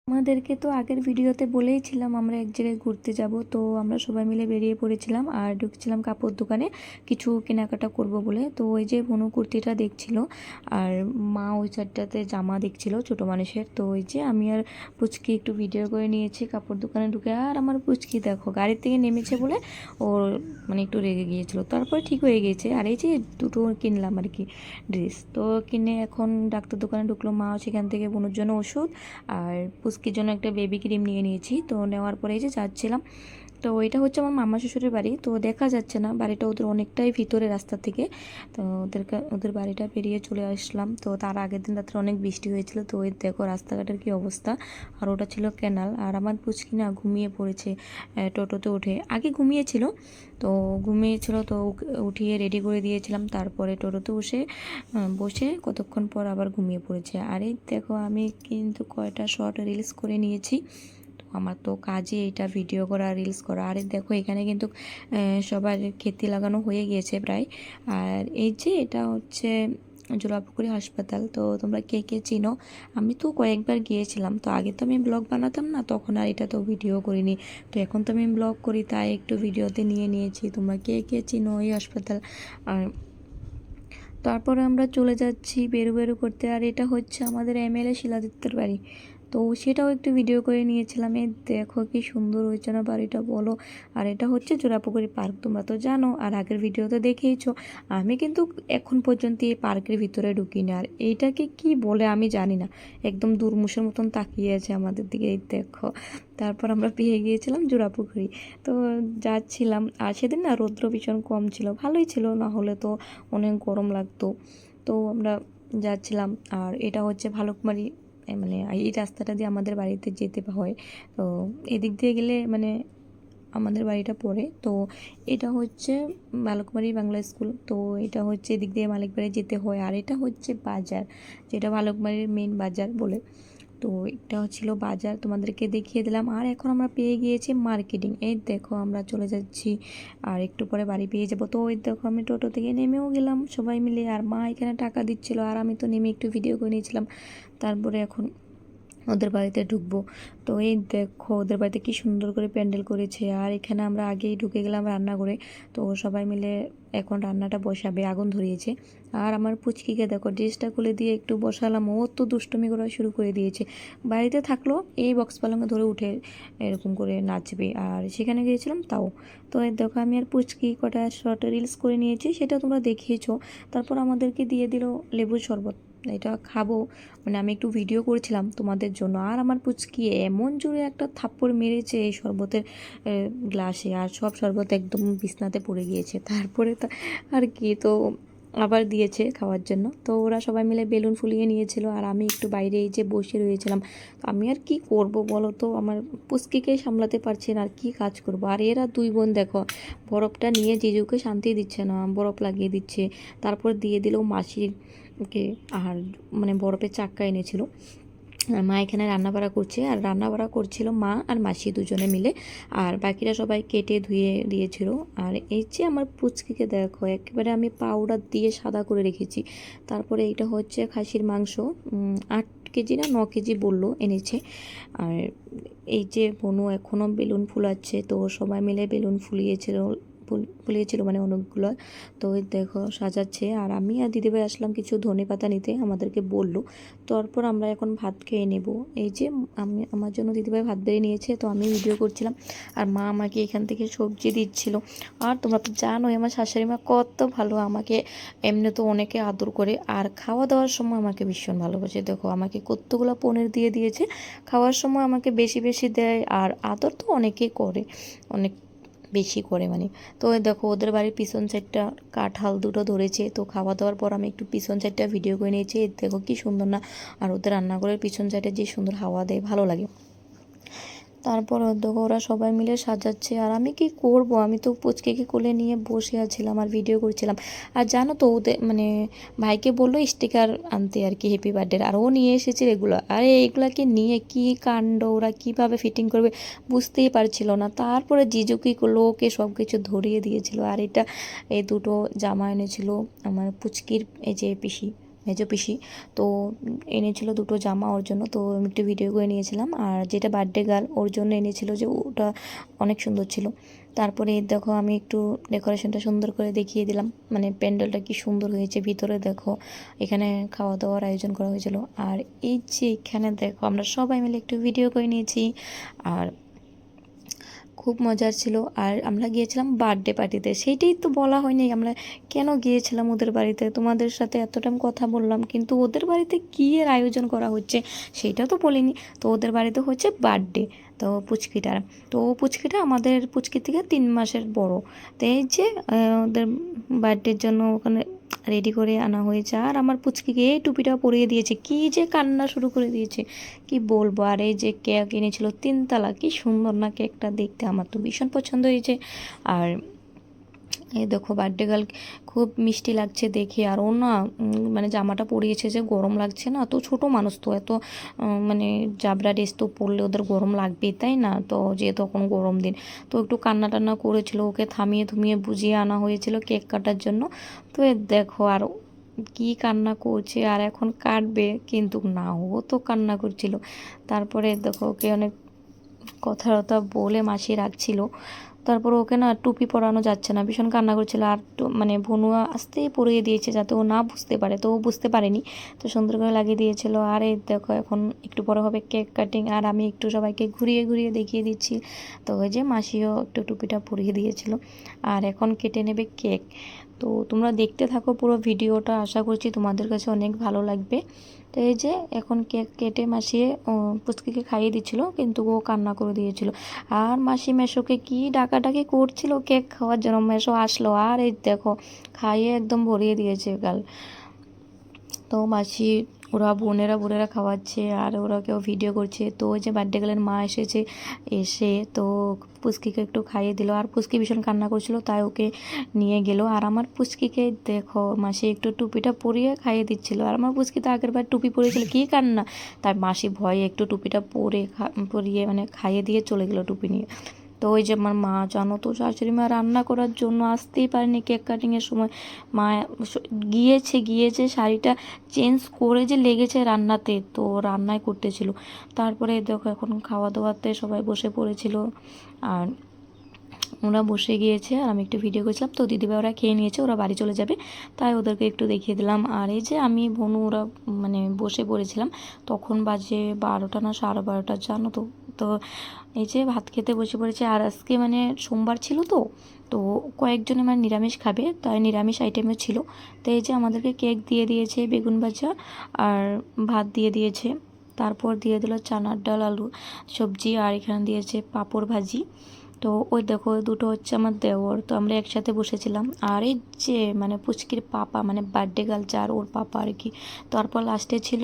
আমাদেরকে তো আগের ভিডিওতে বলেইছিলাম আমরা এক জায়গায় ঘুরতে যাব, তো আমরা সবাই মিলে বেরিয়ে পড়েছিলাম আর ঢুকছিলাম কাপড় দোকানে কিছু কেনাকাটা করব বলে। তো ওই যে বনু কুর্তিটা দেখছিল আর মা ওই চারটাতে জামা দেখছিল ছোটো মানুষের। তো ওই যে আমি আর পুচকি একটু ভিডিও করে নিয়েছি কাপড় দোকানে ঢুকে। আর আমার পুচকি দেখো গাড়ির থেকে নেমেছে বলে ওর মানে একটু রেগে গিয়েছিল, তারপরে ঠিক হয়ে গিয়েছে। আর এই যে দুটো কিনলাম আর কি ড্রেস, তো কিনে এখন ডাক্তার দোকানে ঢুকলো মাও, সেখান থেকে বনুর জন্য ওষুধ আর পুস্কির জন্য একটা বেবি ক্রিম নিয়ে নিয়েছি। তো নেওয়ার পরে যে যাচ্ছিলাম, তো এটা হচ্ছে আমার মামা শ্বশুরের বাড়ি, তো দেখা যাচ্ছে না বাড়িটা ওদের অনেকটাই ভিতরে রাস্তা থেকে। তো ওদের বাড়িটা পেরিয়ে চলে আসলাম। তো তার আগের দিন রাত্রে অনেক বৃষ্টি হয়েছিল, তো ওই দেখো রাস্তাঘাটের কি অবস্থা। আর ওটা ছিল ক্যানাল। আর আমার পুচকি না ঘুমিয়ে পড়েছে টোটোতে উঠে, আগে ঘুমিয়েছিল তো উঠিয়ে রেডি করে দিয়েছিলাম, তারপরে টোটোতে বসে কতক্ষণ পর আবার ঘুমিয়ে পড়েছে। আর এই দেখো আমি কিন্তু কয়টা শর্ট রিলস করে নিয়েছি। তো আমার তো কাজই এইটা ভিডিও করা রিলস করা। আর দেখো এখানে কিন্তু সবার ক্ষেতি লাগানো হয়ে গিয়েছে প্রায়। আর এই যে এটা হচ্ছে জোড়াপুকুরি হাসপাতাল। তো তোমরা কে কে চিনো? আমি তো কয়েকবার গিয়েছিলাম। তো আগে তো আমি ব্লগ বানাতাম না, তখন আর এটা তো ভিডিও করিনি। তো এখন তো আমি ব্লগ করি, তাই একটু ভিডিওতে নিয়ে নিয়েছি। তোমরা কে কে চিনো এই হাসপাতাল? আর তারপরে আমরা চলে যাচ্ছি বেরু বেরু করতে। আর এটা হচ্ছে আমাদের এমএলএ শিলাদিত্যের বাড়ি, তো সেটাও একটু ভিডিও করে নিয়েছিলাম। এই দেখো কি সুন্দর হয়েছে না বাড়িটা, বলো। আর এটা হচ্ছে জোড়াপুকুরি পার্ক, তোমরা তো জানো আর আগের ভিডিওতে দেখেইছো। আমি কিন্তু এখন পর্যন্ত এই পার্কের ভিতরে ঢুকিনি। আর এইটাকে কি বলে আমি জানি না, একদম দুর্মুষের মতন তাকিয়ে আছে আমাদের দিকে। এই দেখো, তারপর আমরা পেয়ে গিয়েছিলাম জোড়াপুকুরি। তো যাচ্ছিলাম, আর সেদিন না রৌদ্র ভীষণ কম ছিল, ভালোই ছিল, না হলে তো অনেক গরম লাগতো। তো আমরা যাচ্ছিলাম। আর এটা হচ্ছে ভালুকমারি, মানে এই রাস্তাটা দিয়ে আমাদের বাড়িতে যেতে হয়। তো এদিক দিয়ে গেলে মানে আমাদের বাড়িটা পড়ে। তো এটা হচ্ছে ভালুকমারি বাংলা স্কুল। তো এটা হচ্ছে এদিক দিয়ে মালিক বাড়ি যেতে হয়। আর এটা হচ্ছে বাজার, যেটা ভালুকমারির মেন বাজার বলে। তো এটা ছিল বাজার, তোমাদেরকে দেখিয়ে দিলাম। আর এখন আমরা পেয়ে গিয়েছি মার্কেটিং। এই দেখো আমরা চলে যাচ্ছি, আর একটু পরে বাড়ি পেয়ে যাবো। তো ওই দেখো আমি টোটো থেকে নেমেও গেলাম সবাই মিলে। আর মা এখানে টাকা দিচ্ছিল, আর আমি তো নেমে একটু ভিডিও করে নিয়েছিলাম। তারপরে এখন ওদের বাড়িতে ঢুকবো। তো এই দেখো ওদের বাড়িতে কি সুন্দর করে প্যান্ডেল করেছে। আর এখানে আমরা আগেই ঢুকে গেলাম রান্নাঘরে। তো সবাই মিলে এখন রান্নাটা বসাবে, আগুন ধরিয়েছে। আর আমার পুচকিকে দেখো ড্রেসটা খুলে দিয়ে একটু বসালাম, ও তো দুষ্টুমি করা শুরু করে দিয়েছে। বাড়িতে থাকলো এই বক্স পালঙ্কে ধরে উঠে এরকম করে নাচবে, আর সেখানে গিয়েছিলাম তাও। তো এই দেখো আমি আর পুচকি কটা শর্ট রিলস করে নিয়েছি, সেটা তোমরা দেখিয়েছো। তারপর আমাদেরকে দিয়ে দিল লেবুর শরবত, এটা খাবো। মানে আমি একটু ভিডিও করেছিলাম তোমাদের জন্য। আর আমার পুচকি এমন জোরে একটা থাপ্পড় মেরেছে এই শরবতের গ্লাসে, আর সব শরবত একদম বিছনাতে পড়ে গিয়েছে। তারপরে তো আর কি, তো আবার দিয়েছে খাওয়ার জন্য। তো ওরা সবাই মিলে বেলুন ফুলিয়ে নিয়েছিল, আর আমি একটু বাইরে এই যে বসে রয়েছিলাম। আমি আর কি করব বলো তো, আমার পুচকিকে সামলাতে পারছি না, আর কি কাজ করব। আর এরা দুই বোন দেখো বরফটা নিয়ে জিজুকে শান্তি দিচ্ছে না, বরফ লাগিয়ে দিচ্ছে। তারপর দিয়ে দিল মাসিকে, আর মানে বরফের চাক্কা এনেছিল। মা এখানে রান্নাবাড়া করছে, আর রান্নাবাড়া করছিল মা আর মাসি দুজনে মিলে। আর বাকিরা সবাই কেটে ধুয়ে দিয়েছিল। আর এই যে আমার পুচকিকে দেখো একেবারে আমি পাউডার দিয়ে সাদা করে রেখেছি। তারপরে এটা হচ্ছে খাসির মাংস, 8 কেজি না 9 কেজি বললো এনেছে। আর এই যে বনু এখনও বেলুন ফুলাচ্ছে, তো সবাই মিলে বেলুন ফুলিয়েছিল মানে অনেকগুলো। তো ওই দেখো সাজাচ্ছে। আর আমি আর দিদিভাই আসলাম কিছু ধনেপাতা নিতে, আমাদেরকে বললো। তারপর আমরা এখন ভাত খেয়ে নেব। এই যে আমার জন্য দিদিভাই ভাত বেড়ে নিয়েছে, তো আমি ভিডিও করছিলাম। আর মা আমাকে এখান থেকে সবজি দিচ্ছিল। আর তোমরা তো জানোই আমার শাশুড়ি মা কত ভালো, আমাকে এমনি তো অনেকে আদর করে, আর খাওয়া দাওয়ার সময় আমাকে ভীষণ ভালোবাসে। দেখো আমাকে কতগুলো পনির দিয়ে দিয়েছে, খাওয়ার সময় আমাকে বেশি বেশি দেয়। আর আদর তো অনেকেই করে, অনেক বেশি করে মানে। তো দেখো ওদের বাড়ির পিছন সাইডটা কাঁঠাল দুটো ধরেছে। তো খাওয়া দাওয়ার পর আমি একটু পিছন সাইডটা ভিডিও করে নিয়েছি, দেখো কি সুন্দর না। আর ওদের রান্নাঘরের পিছন সাইডে যে সুন্দর হাওয়া দেয়, ভালো লাগে। তারপর দেখো ওরা সবাই মিলে সাজাচ্ছে। আর আমি কি করব, আমি তো পুচকেকে কোলে নিয়ে বসে আছিলাম আর ভিডিও করছিলাম। আর জানো তো ওদের মানে ভাইকে বললো স্টিকার আনতে আর কি হ্যাপি বার্থডে, আর ও নিয়ে এসেছে এগুলো। আর এইগুলাকে নিয়ে কি কাণ্ড, ওরা কিভাবে ফিটিং করবে বুঝতেই পারছিল না। তারপরে জিজু কী করলো, ওকে সব কিছু ধরিয়ে দিয়েছিল। আর এটা এই দুটো জামা এনেছিল আমার পুচকির এই যে পিসি, মেজো পিসি। তো এনেছিল দুটো জামা ওর জন্য, তো আমি একটু ভিডিও করে নিয়েছিলাম। আর যেটা বার্থডে গার্ল ওর জন্য এনেছিল, যে ওটা অনেক সুন্দর ছিল। তারপরে দেখো আমি একটু ডেকোরেশনটা সুন্দর করে দেখিয়ে দিলাম, মানে প্যান্ডেলটা কি সুন্দর হয়েছে। ভিতরে দেখো এখানে খাওয়া দাওয়ার আয়োজন করা হয়েছিল। আর এই যে এখানে দেখো আমরা সবাই মিলে একটু ভিডিও করে নিয়েছি, আর খুব মজার ছিল। আর আমরা গিয়েছিলাম বার্থডে পার্টিতে, সেইটাই তো বলা হয়নি আমরা কেন গিয়েছিলাম ওদের বাড়িতে। তোমাদের সাথে এত টাইম কথা বললাম, কিন্তু ওদের বাড়িতে কী এর আয়োজন করা হচ্ছে সেটা তো বলিনি। তো ওদের বাড়িতে হচ্ছে বার্থডে, তো পুচকিটার। তো ও পুচকিটা আমাদের পুচকি থেকে 3 মাসের বড়। তো এই যে ওদের বার্থডের জন্য ওখানে রেডি করে আনা হয়েছে। আর আমার পুচকিকে এই টুপিটা পরিয়ে দিয়েছে, কি যে কান্না শুরু করে দিয়েছে কি বলবো। আর এই যে কেক এনেছিল 3 তালা, কি সুন্দর না কেকটা দেখতে, আমার তো ভীষণ পছন্দ হয়েছে। আর এই দেখো বার্থডে গার্ল খুব মিষ্টি লাগছে দেখে। আর ও না মানে জামাটা পরিয়েছে যে গরম লাগছে না, তো ছোট মানুষ তো এত মানে জাবরা ড্রেস তো পরলে ওদের গরম লাগবেই, তাই না? তো যেহেতু এখন গরম দিন, তো একটু কান্না টান্না করেছিল, ওকে থামিয়ে থুমিয়ে বুঝিয়ে আনা হয়েছিল কেক কাটার জন্য। তো দেখো আর কি কান্না করছে, আর এখন কাটবে কিন্তু না, ও তো কান্না করছিল। তারপরে দেখো ওকে অনেক কথা বলে মাসি রাখছিল। তারপর ওকে না টুপি পরানো যাচ্ছে না, ভীষণ কান্না করছিল। আর মানে ভনুয়া আস্তেই পরিয়ে দিয়েছে যাতে ও না বুঝতে পারে, তো ও বুঝতে পারেনি, তো সুন্দর করে লাগিয়ে দিয়েছিল। আর এই দেখো এখন একটু পরে হবে কেক কাটিং, আর আমি একটু সবাইকে ঘুরিয়ে ঘুরিয়ে দেখিয়ে দিচ্ছি। তো ওই যে মাসিও একটু টুপিটা পরিয়ে দিয়েছিল, আর এখন কেটে নেবে কেক। তো তোমরা দেখতে থাকো পুরো ভিডিওটা, আশা করছি তোমাদের কাছে অনেক ভালো লাগবে। তো এই যে এখন কেক কেটে মাসিয়ে পুচকিকে খাইয়ে দিচ্ছিল, কিন্তু ও কান্না করে দিয়েছিল। আর মাসি মেশোকে কি ডাকাডাকি করছিল কেক খাওয়ার জন্য, মেশো আসলো আর এই দেখো খাইয়ে একদম ভরিয়ে দিয়েছে গাল। তো মাসি ওরা বোনেরা খাওয়াচ্ছে, আর ওরা কেউ ভিডিও করছে। তো ওই যে বার্থডে গার্লের মা এসেছে, এসে তো পুচকিকে একটু খাইয়ে দিল। আর পুচকি ভীষণ কান্না করছিল, তাই ওকে নিয়ে গেল। আর আমার পুচকিকে দেখো মাসি একটু টুপিটা পরিয়ে খাইয়ে দিচ্ছিল। আর আমার পুচকি তো আগের বার টুপি পরিয়েছিল, কী কান্না, তাই মাসি ভয়ে একটু টুপিটা পরিয়ে মানে খাইয়ে দিয়ে চলে গেলো টুপি নিয়ে। তো ওই যে আমার মা জানো তো, শাশুড়ি মা রান্না করার জন্য আসতেই পারেনি কেক কাটিংয়ের সময়। মা গিয়েছে শাড়িটা চেঞ্জ করে যে লেগেছে রান্নাতে, তো রান্নায় করতেছিল। তারপরে দেখো এখন খাওয়া দাওয়াতে সবাই বসে পড়েছিল, আর ওরা বসে গিয়েছে আর আমি একটু ভিডিও করেছিলাম। তো দিদিভাই ওরা খেয়ে নিয়েছে, ওরা বাড়ি চলে যাবে, তাই ওদেরকে একটু দেখিয়ে দিলাম। আর এই যে আমি ভনু ওরা মানে বসে পড়েছিলাম, তখন বাজে 12টা না 12:30 জানো তো। তো এই যে ভাত খেতে বসে পড়েছে। আর আজকে মানে সোমবার ছিল, তো কয়েকজনে মানে নিরামিষ খাবে, তাই নিরামিষ আইটেমও ছিল। তো এই যে আমাদেরকে কেক দিয়ে দিয়েছে, বেগুন ভাজা আর ভাত দিয়ে দিয়েছে। তারপর দিয়ে দিল চানার ডাল, আলু সবজি, আর এখানে দিয়েছে পাঁপড় ভাজি। তো ওই দেখো দুটো হচ্ছে আমার দেওর, তো আমরা একসাথে বসেছিলাম। আর এই যে মানে পুচকির পাপা, মানে বার্থডে গার্ল যার, ওর পাপা আর কি। তারপর লাস্টে ছিল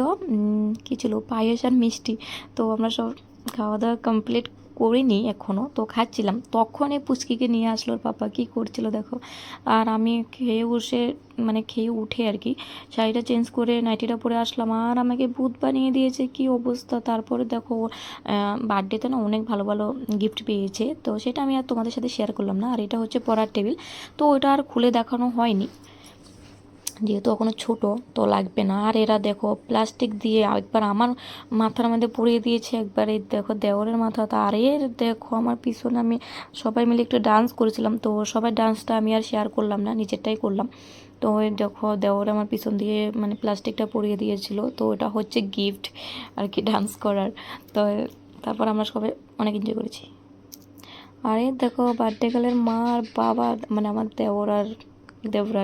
কী ছিল, পায়েস আর মিষ্টি। তো আমরা সব খাওয়া দাওয়া কমপ্লিট করিনি এখনও, তো খাচ্ছিলাম, তখন এই পুচকিকে নিয়ে আসলো ওর পাপা, কী করছিল দেখো। আর আমি খেয়ে উঠে আর কি শাড়িটা চেঞ্জ করে নাইটিটা পরে আসলাম, আর আমাকে ভূত বানিয়ে দিয়েছে, কি অবস্থা। তারপরে দেখো বার্থডেতে না অনেক ভালো ভালো গিফট পেয়েছে, তো সেটা আমি আর তোমাদের সাথে শেয়ার করলাম না। আর এটা হচ্ছে পড়ার টেবিল, তো ওটা আর খুলে দেখানো হয়নি, যেহেতু এখনও ছোট, তো লাগবে না। আর এরা দেখো প্লাস্টিক দিয়ে একবার আমার মাথার মধ্যে পরিয়ে দিয়েছে, একবার এই দেখো দেওরের মাথা। আর এর দেখো আমার পিছনে আমি সবাই মিলে একটু ডান্স করেছিলাম, তো সবাই ডান্সটা আমি আর শেয়ার করলাম না, নিজেরটাই করলাম। তো ওই দেখো দেওর আমার পিছন দিয়ে মানে প্লাস্টিকটা পরিয়ে দিয়েছিল, তো এটা হচ্ছে গিফট আর কি ডান্স করার। তো তারপর আমরা সবাই অনেক এনজয় করেছি। আর এই দেখো বার্থডে গার্লের মা আর বাবা, মানে আমার দেওর আর দেবরা